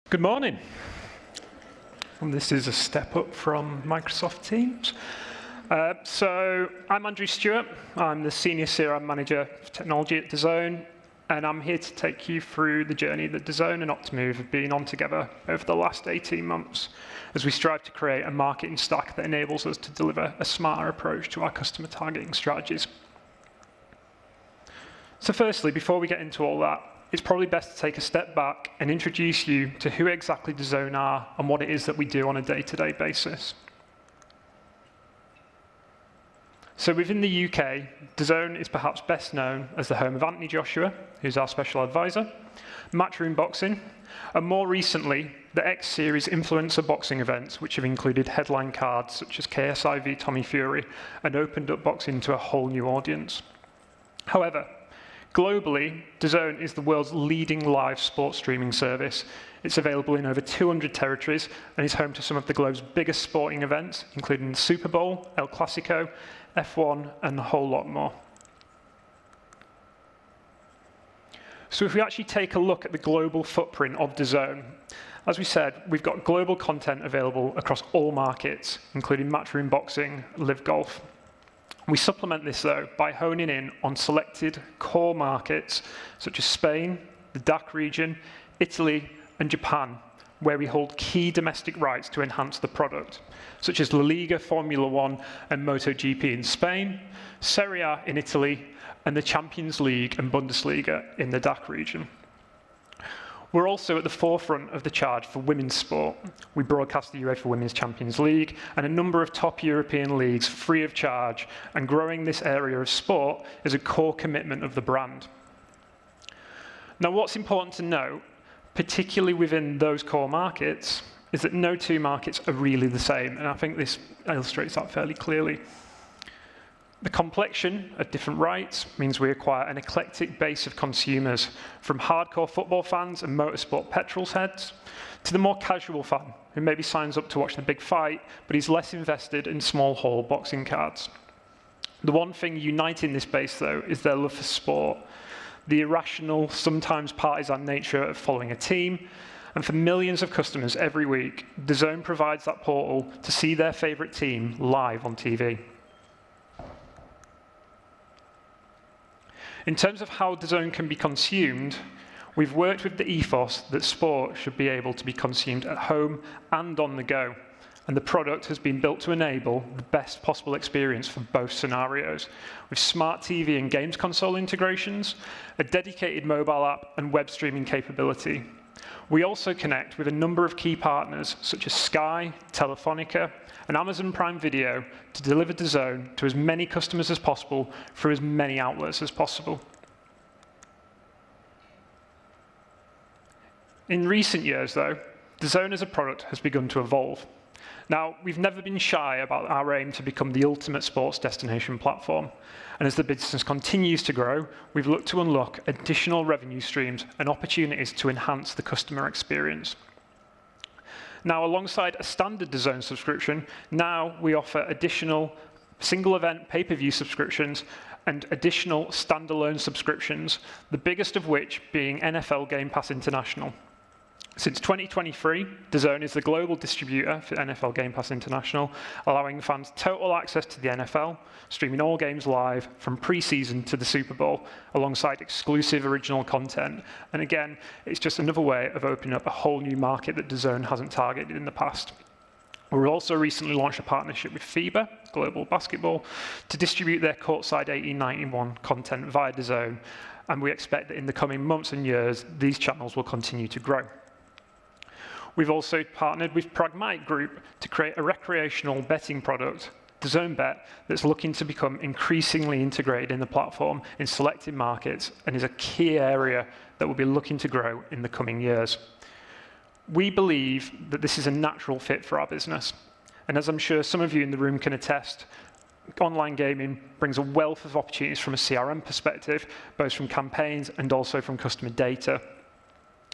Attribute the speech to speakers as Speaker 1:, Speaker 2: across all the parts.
Speaker 1: Good morning. And this is a step up from Microsoft Teams. So I'm Andrew Stuart. I'm the Senior CRM Manager for Technology at DAZN, and I'm here to take you through the journey that DAZN and Optimove have been on together over the last 18 months as we strive to create a marketing stack that enables us to deliver a smarter approach to our customer targeting strategies. So firstly, before we get into all that, it's probably best to take a step back and introduce you to who exactly DAZN are and what it is that we do on a day-to-day basis. So within the UK, DAZN is perhaps best known as the home of Anthony Joshua, who's our special advisor, Matchroom Boxing, and more recently, the X Series influencer boxing events, which have included headline cards such as KSI v Tommy Fury and opened up boxing to a whole new audience. However, globally, DAZN is the world's leading live sports streaming service. It's available in over 200 territories and is home to some of the globe's biggest sporting events, including the Super Bowl, El Clasico, F1, and a whole lot more. So if we actually take a look at the global footprint of DAZN, as we said, we've got global content available across all markets, including Matchroom Boxing, Live Golf. We supplement this, though, by honing in on selected core markets, such as Spain, the DACH region, Italy, and Japan, where we hold key domestic rights to enhance the product, such as La Liga, Formula 1, and MotoGP in Spain, Serie A in Italy, and the Champions League and Bundesliga in the DACH region. We're also at the forefront of the charge for women's sport. We broadcast the UEFA Women's Champions League and a number of top European leagues free of charge, and growing this area of sport is a core commitment of the brand. Now, what's important to note, particularly within those core markets, is that no two markets are really the same, and I think this illustrates that fairly clearly. The complexion of different rights means we acquire an eclectic base of consumers, from hardcore football fans and motorsport petrol heads, to the more casual fan, who maybe signs up to watch the big fight, but is less invested in small haul boxing cards. The one thing uniting this base, though, is their love for sport, the irrational, sometimes partisan nature of following a team, and for millions of customers every week, DAZN provides that portal to see their favorite team live on TV. In terms of how DAZN can be consumed, we've worked with the ethos that sport should be able to be consumed at home and on the go, and the product has been built to enable the best possible experience for both scenarios, with smart TV and games console integrations, a dedicated mobile app, and web streaming capability. We also connect with a number of key partners, such as Sky, Telefonica, and Amazon Prime Video, to deliver DAZN to as many customers as possible through as many outlets as possible. In recent years, though, DAZN as a product has begun to evolve. Now, we've never been shy about our aim to become the ultimate sports destination platform. And as the business continues to grow, we've looked to unlock additional revenue streams and opportunities to enhance the customer experience. Now, alongside a standard DAZN subscription, now we offer additional single event pay-per-view subscriptions and additional standalone subscriptions, the biggest of which being NFL Game Pass International. Since 2023, DAZN is the global distributor for NFL Game Pass International, allowing fans total access to the NFL, streaming all games live from pre-season to the Super Bowl, alongside exclusive original content. And again, it's just another way of opening up a whole new market that DAZN hasn't targeted in the past. We also recently launched a partnership with FIBA, Global Basketball, to distribute their Courtside 1891 content via DAZN, and we expect that in the coming months and years, these channels will continue to grow. We've also partnered with Pragmatic Group to create a recreational betting product, DAZN Bet, that's looking to become increasingly integrated in the platform in selected markets and is a key area that we'll be looking to grow in the coming years. We believe that this is a natural fit for our business. And as I'm sure some of you in the room can attest, online gaming brings a wealth of opportunities from a CRM perspective, both from campaigns and also from customer data.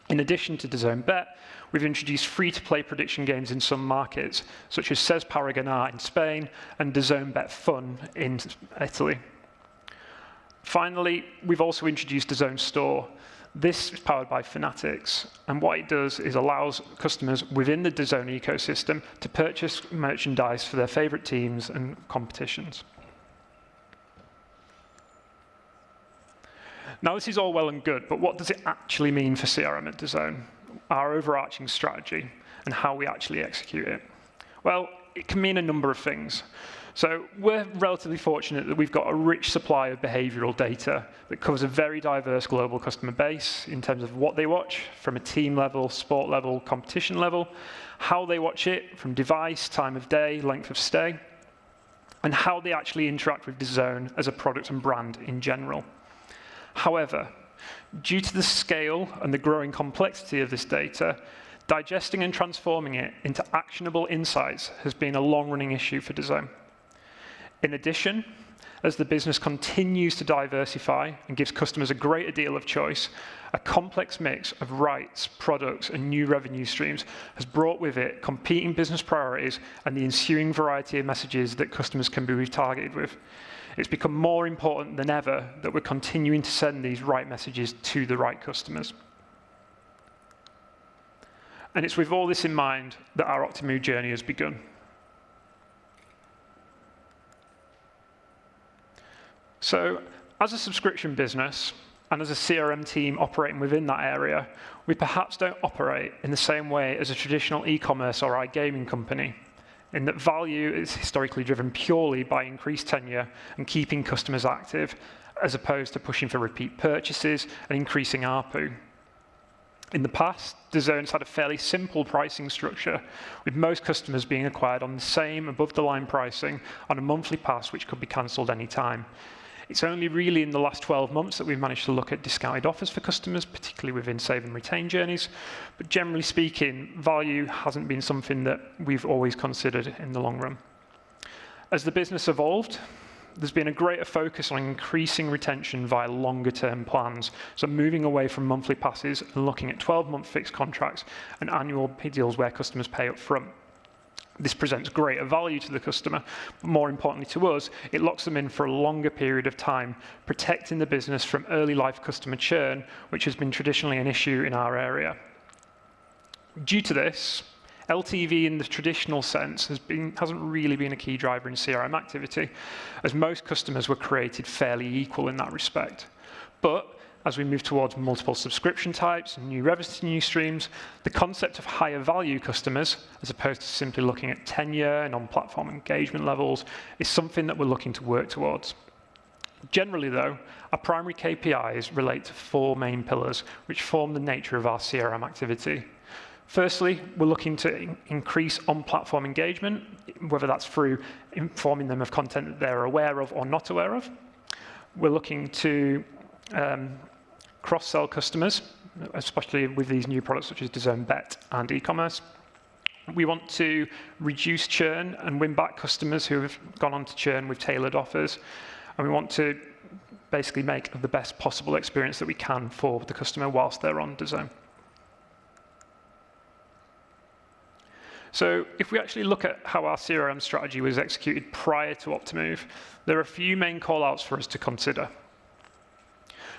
Speaker 1: In addition to DAZN Bet, we've introduced free-to-play prediction games in some markets, such as Ses Para Ganar in Spain and DAZN Bet Fun in Italy. Finally, we've also introduced DAZN Store. This is powered by Fanatics, and what it does is allows customers within the DAZN ecosystem to purchase merchandise for their favorite teams and competitions. Now, this is all well and good, but what does it actually mean for CRM at DAZN, our overarching strategy, and how we actually execute it? Well, it can mean a number of things. So we're relatively fortunate that we've got a rich supply of behavioral data that covers a very diverse global customer base in terms of what they watch from a team level, sport level, competition level, how they watch it from device, time of day, length of stay, and how they actually interact with DAZN as a product and brand in general. However, due to the scale and the growing complexity of this data, digesting and transforming it into actionable insights has been a long-running issue for DAZN. In addition, as the business continues to diversify and gives customers a greater deal of choice, a complex mix of rights, products, and new revenue streams has brought with it competing business priorities and the ensuing variety of messages that customers can be retargeted with. It's become more important than ever that we're continuing to send these right messages to the right customers. And it's with all this in mind that our Optimove Journey has begun. So, as a subscription business, and as a CRM team operating within that area, we perhaps don't operate in the same way as a traditional e-commerce or iGaming company, in that value is historically driven purely by increased tenure and keeping customers active, as opposed to pushing for repeat purchases and increasing ARPU. In the past, DAZN's had a fairly simple pricing structure, with most customers being acquired on the same above-the-line pricing on a monthly pass which could be cancelled any time. It's only really in the last 12 months that we've managed to look at discounted offers for customers, particularly within save and retain journeys. But generally speaking, value hasn't been something that we've always considered in the long run. As the business evolved, there's been a greater focus on increasing retention via longer-term plans, so moving away from monthly passes and looking at 12-month fixed contracts and annual deals where customers pay up front. This presents greater value to the customer, but more importantly to us, it locks them in for a longer period of time, protecting the business from early life customer churn, which has been traditionally an issue in our area. Due to this, LTV in the traditional sense hasn't really been a key driver in CRM activity, as most customers were created fairly equal in that respect. But as we move towards multiple subscription types and new revenue streams, the concept of higher value customers, as opposed to simply looking at tenure and on-platform engagement levels, is something that we're looking to work towards. Generally, though, our primary KPIs relate to 4 main pillars, which form the nature of our CRM activity. Firstly, we're looking to increase on-platform engagement, whether that's through informing them of content that they're aware of or not aware of. We're looking to cross-sell customers, especially with these new products such as DAZN Bet and e-commerce. We want to reduce churn and win back customers who have gone on to churn with tailored offers. And we want to basically make the best possible experience that we can for the customer whilst they're on DAZN. So if we actually look at how our CRM strategy was executed prior to Optimove, there are a few main callouts for us to consider.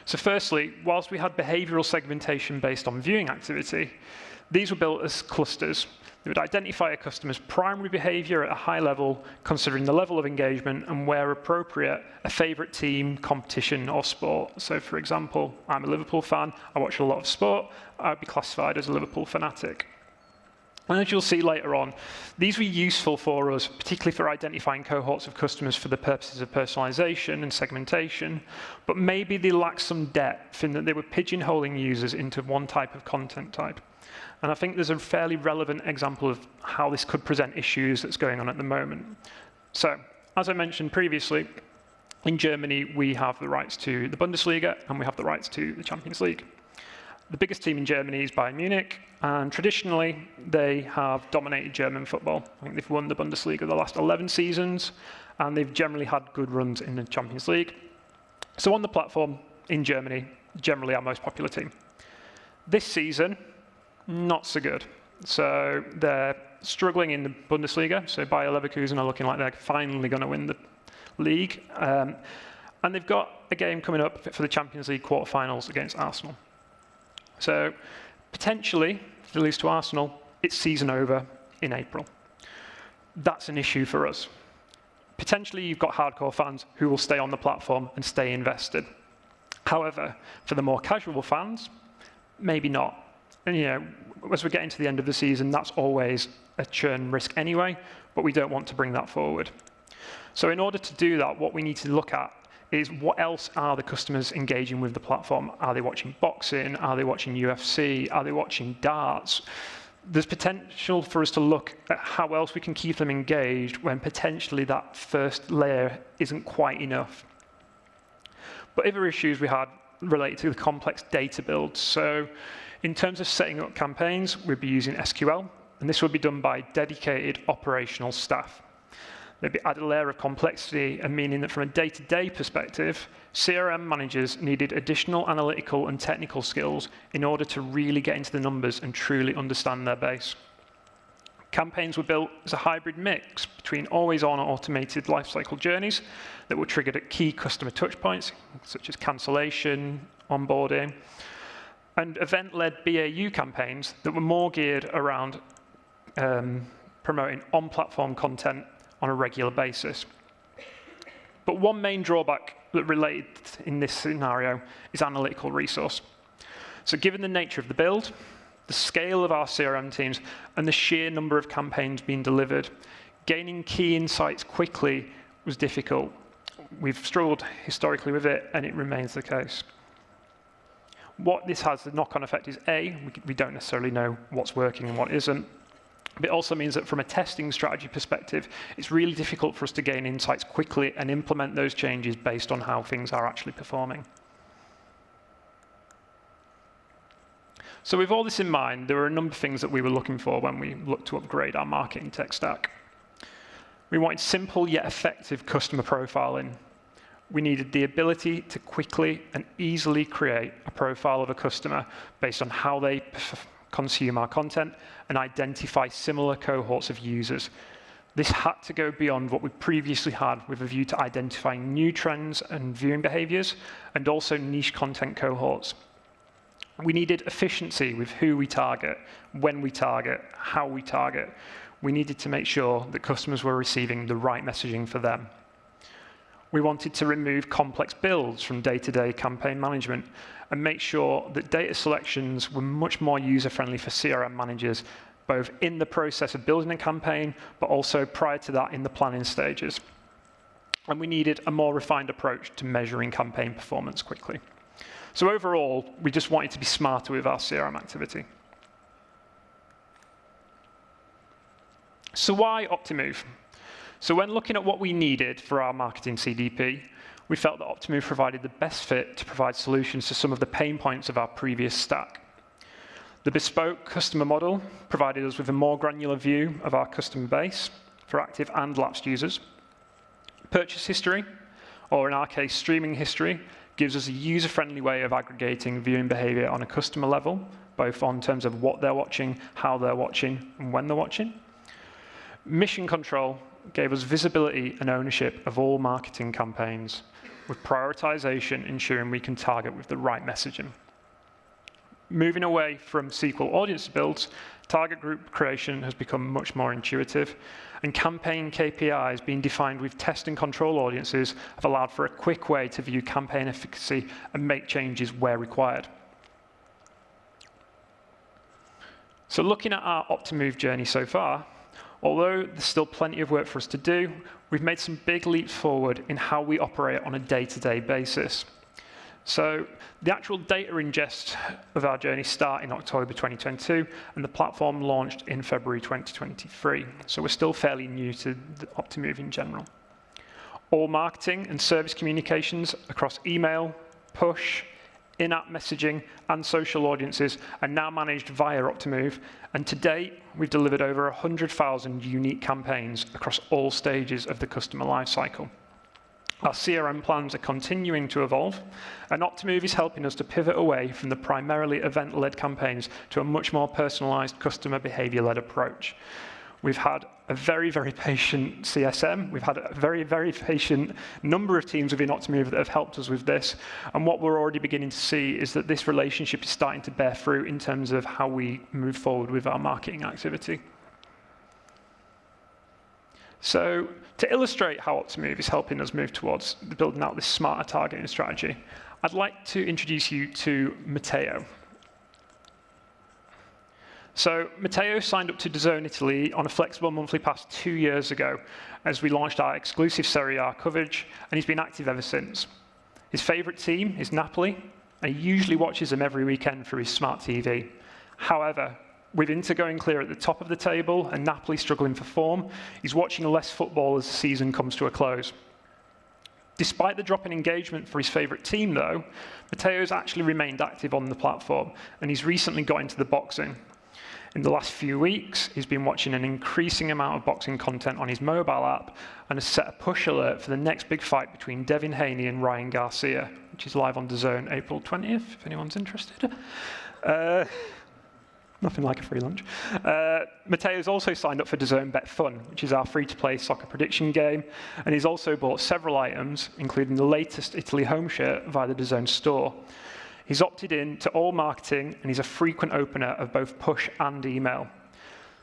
Speaker 1: So firstly, whilst we had behavioral segmentation based on viewing activity, these were built as clusters. They would identify a customer's primary behavior at a high level, considering the level of engagement and, where appropriate, a favorite team, competition, or sport. So for example, I'm a Liverpool fan, I watch a lot of sport, I'd be classified as a Liverpool fanatic. And as you'll see later on, these were useful for us, particularly for identifying cohorts of customers for the purposes of personalization and segmentation, but maybe they lacked some depth in that they were pigeonholing users into one type of content type. And I think there's a fairly relevant example of how this could present issues that's going on at the moment. So, as I mentioned previously, in Germany, we have the rights to the Bundesliga and we have the rights to the Champions League. The biggest team in Germany is Bayern Munich, and traditionally they have dominated German football. I think they've won the Bundesliga the last 11 seasons, and they've generally had good runs in the Champions League. So on the platform in Germany, generally our most popular team. This season, not so good. So they're struggling in the Bundesliga, so Bayer Leverkusen are looking like they're finally going to win the league. And they've got a game coming up for the Champions League quarterfinals against Arsenal. So potentially, if they lose to Arsenal, it's season over in April. That's an issue for us. Potentially, you've got hardcore fans who will stay on the platform and stay invested. However, for the more casual fans, maybe not. And as we're getting to the end of the season, that's always a churn risk anyway, but we don't want to bring that forward. So in order to do that, what we need to look at is what else are the customers engaging with the platform? Are they watching boxing? Are they watching UFC? Are they watching darts? There's potential for us to look at how else we can keep them engaged when potentially that first layer isn't quite enough. But other issues we had related to the complex data builds. So in terms of setting up campaigns, we'd be using SQL, and this would be done by dedicated operational staff. They'd be added a layer of complexity, and meaning that from a day-to-day perspective, CRM managers needed additional analytical and technical skills in order to really get into the numbers and truly understand their base. Campaigns were built as a hybrid mix between always-on automated lifecycle journeys that were triggered at key customer touchpoints, such as cancellation, onboarding, and event-led BAU campaigns that were more geared around promoting on-platform content on a regular basis. But one main drawback that related in this scenario is analytical resource. So given the nature of the build, the scale of our CRM teams, and the sheer number of campaigns being delivered, gaining key insights quickly was difficult. We've struggled historically with it, and it remains the case. What this has, the knock-on effect is, A, we don't necessarily know what's working and what isn't. But it also means that from a testing strategy perspective, it's really difficult for us to gain insights quickly and implement those changes based on how things are actually performing. So with all this in mind, there were a number of things that we were looking for when we looked to upgrade our marketing tech stack. We wanted simple yet effective customer profiling. We needed the ability to quickly and easily create a profile of a customer based on how they consume our content and identify similar cohorts of users. This had to go beyond what we previously had with a view to identifying new trends and viewing behaviors, and also niche content cohorts. We needed efficiency with who we target, when we target, how we target. We needed to make sure that customers were receiving the right messaging for them. We wanted to remove complex builds from day-to-day campaign management and make sure that data selections were much more user-friendly for CRM managers, both in the process of building a campaign, but also prior to that in the planning stages. And we needed a more refined approach to measuring campaign performance quickly. So overall, we just wanted to be smarter with our CRM activity. So why Optimove? So when looking at what we needed for our marketing CDP, we felt that Optimove provided the best fit to provide solutions to some of the pain points of our previous stack. The bespoke customer model provided us with a more granular view of our customer base for active and lapsed users. Purchase history, or in our case, streaming history, gives us a user-friendly way of aggregating viewing behavior on a customer level, both on terms of what they're watching, how they're watching, and when they're watching. Mission control gave us visibility and ownership of all marketing campaigns, with prioritization ensuring we can target with the right messaging. Moving away from SQL audience builds, target group creation has become much more intuitive, and campaign KPIs being defined with test and control audiences have allowed for a quick way to view campaign efficacy and make changes where required. So looking at our Optimove journey so far, although there's still plenty of work for us to do, we've made some big leaps forward in how we operate on a day-to-day basis. So the actual data ingest of our journey started in October 2022, and the platform launched in February 2023. So we're still fairly new to Optimove in general. All marketing and service communications across email, push, in-app messaging, and social audiences are now managed via Optimove, and to date, we've delivered over 100,000 unique campaigns across all stages of the customer lifecycle. Our CRM plans are continuing to evolve, and Optimove is helping us to pivot away from the primarily event-led campaigns to a much more personalized customer behavior-led approach. We've had a very, very patient CSM. We've had a very, very patient number of teams within Optimove that have helped us with this. And what we're already beginning to see is that this relationship is starting to bear fruit in terms of how we move forward with our marketing activity. So to illustrate how Optimove is helping us move towards building out this smarter targeting strategy, I'd like to introduce you to Matteo. So Matteo signed up to DAZN Italy on a flexible monthly pass 2 years ago as we launched our exclusive Serie A coverage, and he's been active ever since. His favourite team is Napoli, and he usually watches them every weekend through his smart TV. However, with Inter going clear at the top of the table and Napoli struggling for form, he's watching less football as the season comes to a close. Despite the drop in engagement for his favourite team, though, Matteo's actually remained active on the platform, and he's recently got into the boxing. In the last few weeks, he's been watching an increasing amount of boxing content on his mobile app and has set a push alert for the next big fight between Devin Haney and Ryan Garcia, which is live on DAZN April 20th, if anyone's interested. Nothing like a free lunch. Matteo's also signed up for DAZN Bet Fun, which is our free-to-play soccer prediction game, and he's also bought several items, including the latest Italy home shirt via the DAZN store. He's opted in to all marketing, and he's a frequent opener of both push and email.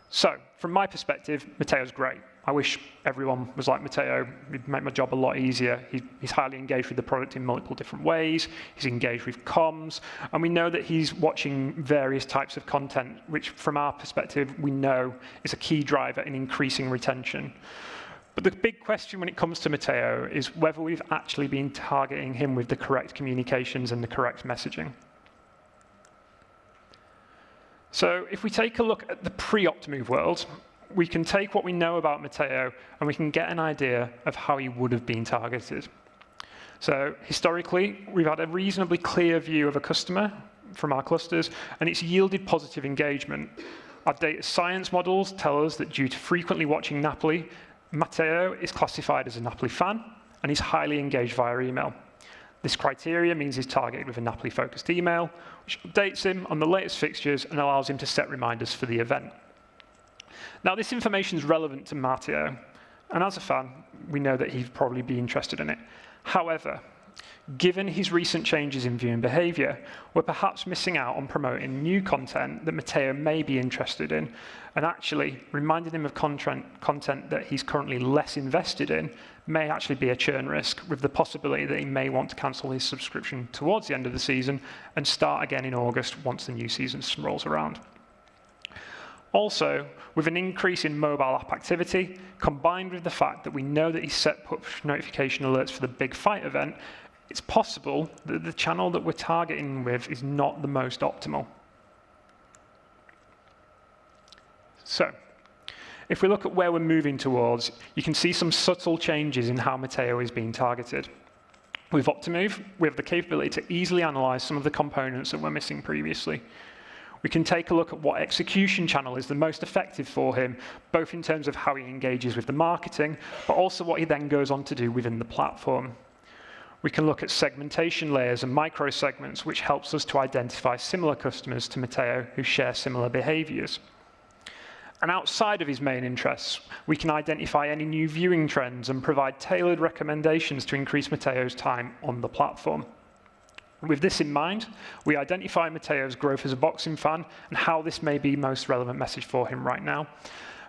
Speaker 1: So, from my perspective, Matteo's great. I wish everyone was like Matteo. It'd make my job a lot easier. He's highly engaged with the product in multiple different ways. He's engaged with comms. And we know that he's watching various types of content, which from our perspective, we know is a key driver in increasing retention. But the big question when it comes to Matteo is whether we've actually been targeting him with the correct communications and the correct messaging. So if we take a look at the pre-Optimove world, we can take what we know about Matteo and we can get an idea of how he would have been targeted. So historically, we've had a reasonably clear view of a customer from our clusters, and it's yielded positive engagement. Our data science models tell us that due to frequently watching Napoli, Matteo is classified as a Napoli fan, and he's highly engaged via email. This criteria means he's targeted with a Napoli-focused email, which updates him on the latest fixtures and allows him to set reminders for the event. Now, this information is relevant to Matteo, and as a fan, we know that he'd probably be interested in it. However, given his recent changes in viewing behavior, we're perhaps missing out on promoting new content that Matteo may be interested in, and actually reminding him of content that he's currently less invested in may actually be a churn risk, with the possibility that he may want to cancel his subscription towards the end of the season and start again in August once the new season rolls around. Also, with an increase in mobile app activity, combined with the fact that we know that he's set push notification alerts for the big fight event, it's possible that the channel that we're targeting with is not the most optimal. So, if we look at where we're moving towards, you can see some subtle changes in how Matteo is being targeted. With Optimove, we have the capability to easily analyze some of the components that were missing previously. We can take a look at what execution channel is the most effective for him, both in terms of how he engages with the marketing, but also what he then goes on to do within the platform. We can look at segmentation layers and micro-segments, which helps us to identify similar customers to Matteo who share similar behaviors. And outside of his main interests, we can identify any new viewing trends and provide tailored recommendations to increase Matteo's time on the platform. With this in mind, we identify Matteo's growth as a boxing fan and how this may be the most relevant message for him right now.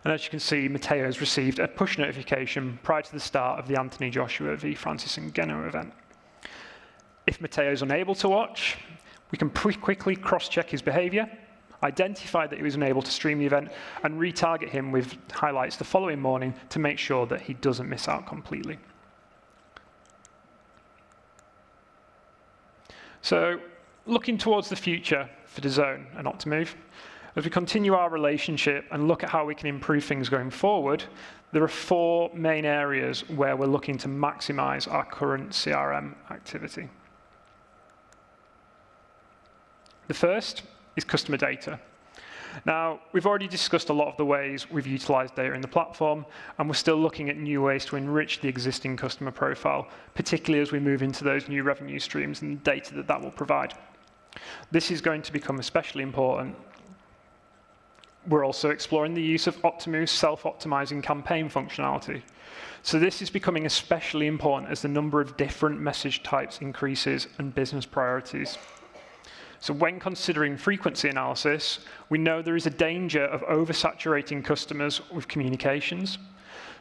Speaker 1: And as you can see, Matteo has received a push notification prior to the start of the Anthony Joshua v Francis Ngannou event. If Matteo is unable to watch, we can quickly cross-check his behavior, identify that he was unable to stream the event, and retarget him with highlights the following morning to make sure that he doesn't miss out completely. So, looking towards the future for DAZN and Optimove, as we continue our relationship and look at how we can improve things going forward, there are 4 main areas where we're looking to maximize our current CRM activity. The first is customer data. Now, we've already discussed a lot of the ways we've utilized data in the platform, and we're still looking at new ways to enrich the existing customer profile, particularly as we move into those new revenue streams and the data that that will provide. This is going to become especially important We're also exploring the use of Optimove's self-optimizing campaign functionality. So this is becoming especially important as the number of different message types increases and business priorities. So when considering frequency analysis, we know there is a danger of oversaturating customers with communications.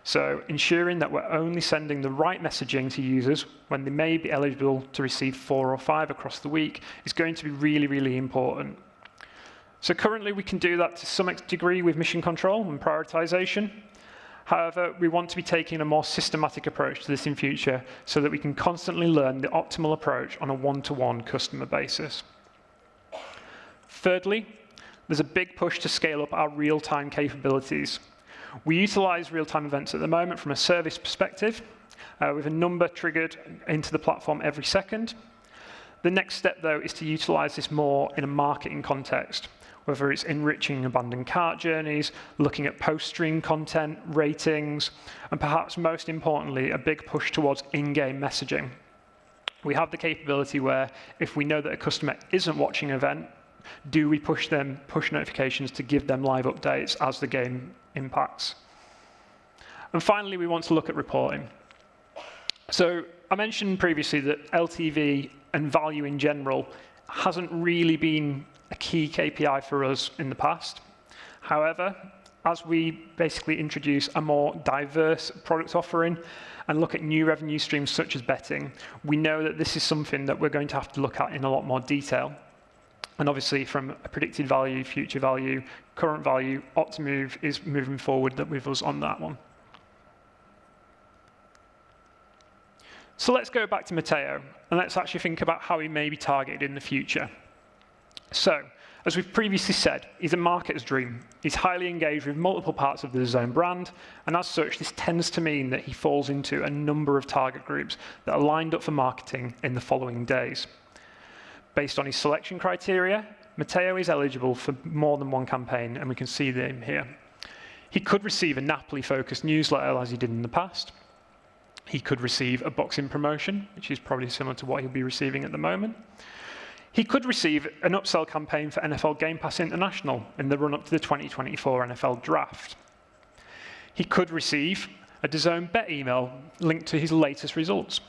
Speaker 1: So ensuring that we're only sending the right messaging to users when they may be eligible to receive 4 or 5 across the week is going to be really, really important. So currently we can do that to some degree with mission control and prioritization. However, we want to be taking a more systematic approach to this in future so that we can constantly learn the optimal approach on a one-to-one customer basis. Thirdly, there's a big push to scale up our real-time capabilities. We utilize real-time events at the moment from a service perspective, with a number triggered into the platform every second. The next step, though, is to utilize this more in a marketing context, whether it's enriching abandoned cart journeys, looking at post-stream content, ratings, and perhaps most importantly, a big push towards in-game messaging. We have the capability where if we know that a customer isn't watching an event, do we push them push notifications to give them live updates as the game impacts? And finally, we want to look at reporting. So I mentioned previously that LTV and value in general hasn't really been a key KPI for us in the past. However, as we basically introduce a more diverse product offering and look at new revenue streams such as betting, we know that this is something that we're going to have to look at in a lot more detail. And obviously, from a predicted value, future value, current value, Optimove is moving forward with us on that one. So let's go back to Matteo, and let's actually think about how he may be targeted in the future. So, as we've previously said, he's a marketer's dream. He's highly engaged with multiple parts of the DAZN brand, and as such, this tends to mean that he falls into a number of target groups that are lined up for marketing in the following days. Based on his selection criteria, Matteo is eligible for more than one campaign, and we can see them here. He could receive a Napoli-focused newsletter as he did in the past. He could receive a boxing promotion, which is probably similar to what he'll be receiving at the moment. He could receive an upsell campaign for NFL Game Pass International in the run-up to the 2024 NFL Draft. He could receive a DAZN bet email linked to his latest results.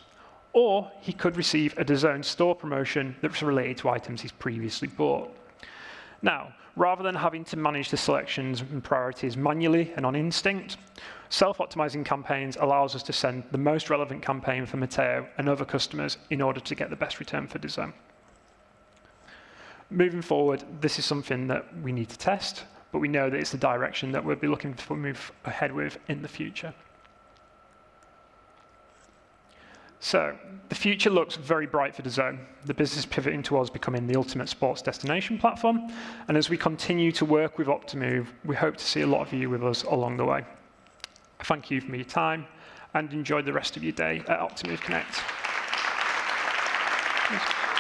Speaker 1: Or he could receive a DAZN store promotion that's related to items he's previously bought. Now, rather than having to manage the selections and priorities manually and on instinct, self-optimizing campaigns allows us to send the most relevant campaign for Matteo and other customers in order to get the best return for DAZN. Moving forward, this is something that we need to test, but we know that it's the direction that we'll be looking to move ahead with in the future. So, the future looks very bright for DAZN. The business is pivoting towards becoming the ultimate sports destination platform, and as we continue to work with Optimove, we hope to see a lot of you with us along the way. Thank you for your time, and enjoy the rest of your day at Optimove Connect. Thanks.